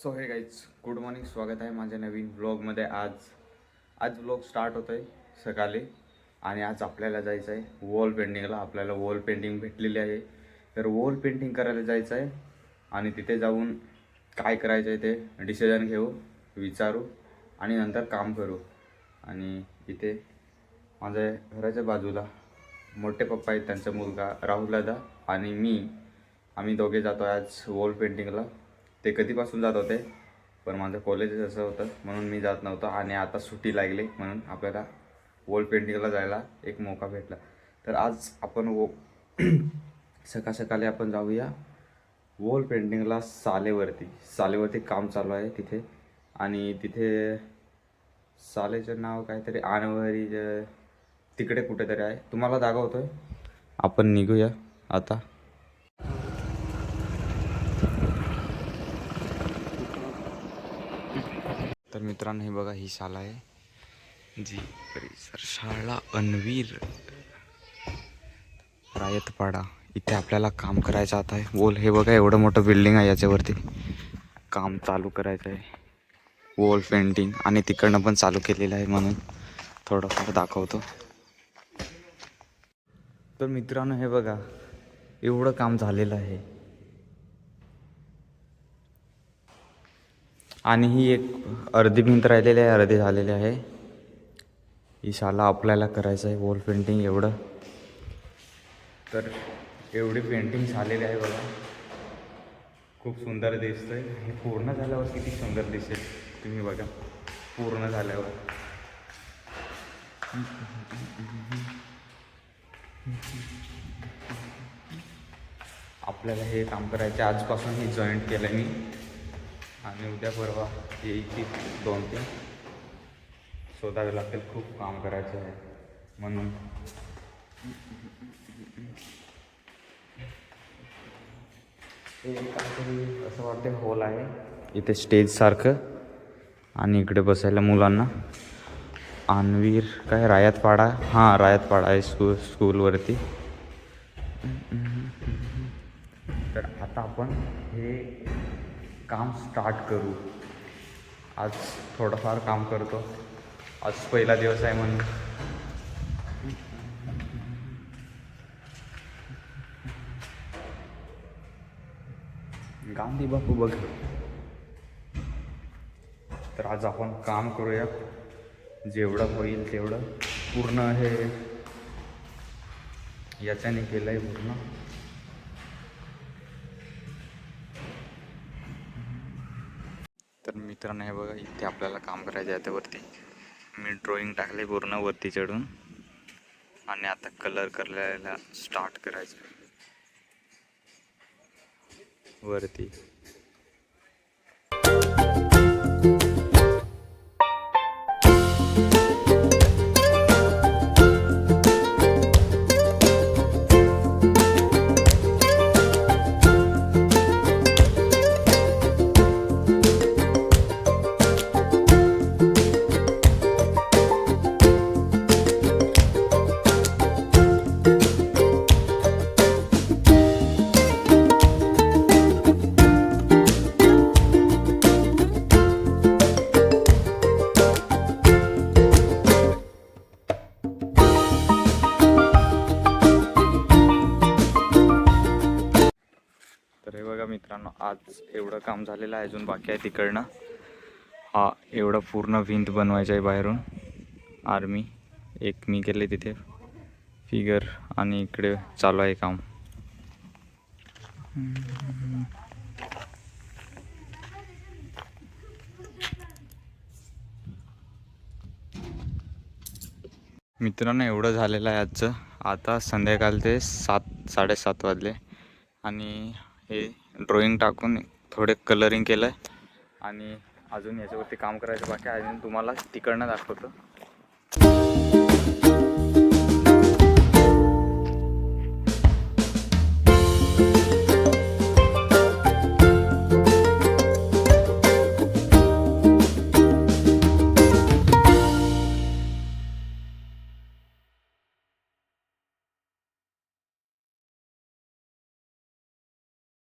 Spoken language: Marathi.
सो हे गाईज गुड मॉर्निंग, स्वागत आहे माझ्या नवीन व्लॉगमध्ये. आज व्लॉग स्टार्ट होत आहे सकाळी आणि आज आपल्याला जायचं आहे वॉल पेंटिंगला. आपल्याला वॉल पेंटिंग भेटलेली आहे, तर वॉल पेंटिंग करायला जायचं आहे आणि तिथे जाऊन काय करायचं आहे ते डिसिजन घेऊ, विचारू आणि नंतर काम करू. आणि इथे माझ्या घराच्या बाजूला मोठे पप्पा आहेत, त्यांचा मुलगा राहुल दादा आणि आम्ही दोघे जातो आज वॉल पेंटिंगला. ते कधीपासून जात होते, पण माझं कॉलेज असं होतं म्हणून मी जात नव्हतो आणि आता सुट्टी लागली म्हणून आपल्याला वॉल पेंटिंगला जायला एक मौका भेटला. तर आज आपण सकाळी आपण जाऊया वॉल पेंटिंगला. सालेवरती काम चालू आहे तिथे, आणि तिथे सालेचं नाव काहीतरी आणवरी तिकडे कुठेतरी आहे, तुम्हाला दाखवतोय. आपण निघूया आता. तर मित्रांनो, हे बघा, ही शाळा आहे जी परिसर शाळा अन्वीर रायतपाडा. इथे आपल्याला काम करायचं आता आहे वॉल. हे बघा, एवढं मोठं बिल्डिंग आहे, याच्यावरती काम चालू करायचं आहे वॉल पेंटिंग, आणि तिकडनं पण चालू केलेलं आहे म्हणून थोडंफार दाखवतो. तर मित्रांनो, हे बघा, एवढं काम झालेलं आहे आणि ही एक अर्धी भिंत राहिलेली आहे, अर्धी झालेली आहे. ही शाळा आपल्याला करायचं आहे वॉल पेंटिंग एवढं. तर एवढी पेंटिंग झालेली आहे बघा, खूप सुंदर दिसतं आहे. हे पूर्ण झाल्यावर किती सुंदर दिसेल तुम्ही बघा. पूर्ण झाल्यावर आपल्याला हे काम करायचं. आजपासून हे जॉईंट केलं मी, आणि उद्या परवा येईल 2-3 शोधावे लागतील. खूप काम करायचं आहे म्हणून. हे काहीतरी असं वाटतं हॉल आहे इथे स्टेजसारखं, आणि इकडे बसायला मुलांना. आणवीर काय रायतपाडा, हां रायतपाडा आहे स्कूलवरती. तर आता आपण हे काम स्टार्ट करू. आज थोडंफार काम करतो, आज पहिला दिवस आहे म्हणून. गांधी बापू बघ. तर आज आपण काम करूया, जेवढं होईल तेवढं. पूर्ण हे याच्याने केलं आहे पूर्ण. तर मित्रांनो, हे बघा, इथे आपल्याला काम करायचं आहे. त्यावरती मी ड्रॉइंग टाकले पूर्ण वरती चढून, आणि आता कलर करायला स्टार्ट करायचं वरती. तर हे बघा मित्रांनो, आज एवढं काम झालेलं आहे, अजून बाकी आहे तिकडनं. हा एवढं पूर्ण भिंत बनवायचं आहे बाहेरून. आर्मी एक मी केले तिथे फिगर, आणि इकडे चालू आहे काम. मित्रांनो, एवढं झालेलं आहे आजचं. आता संध्याकाळचे 7-7:30 वाजले, आणि हे ड्रॉइंग टाकून थोडे कलरिंग केलं आहे, आणि अजून याच्यावरती काम करायचं बाकी आहे. अजून तुम्हाला तिकडनं दाखवतो.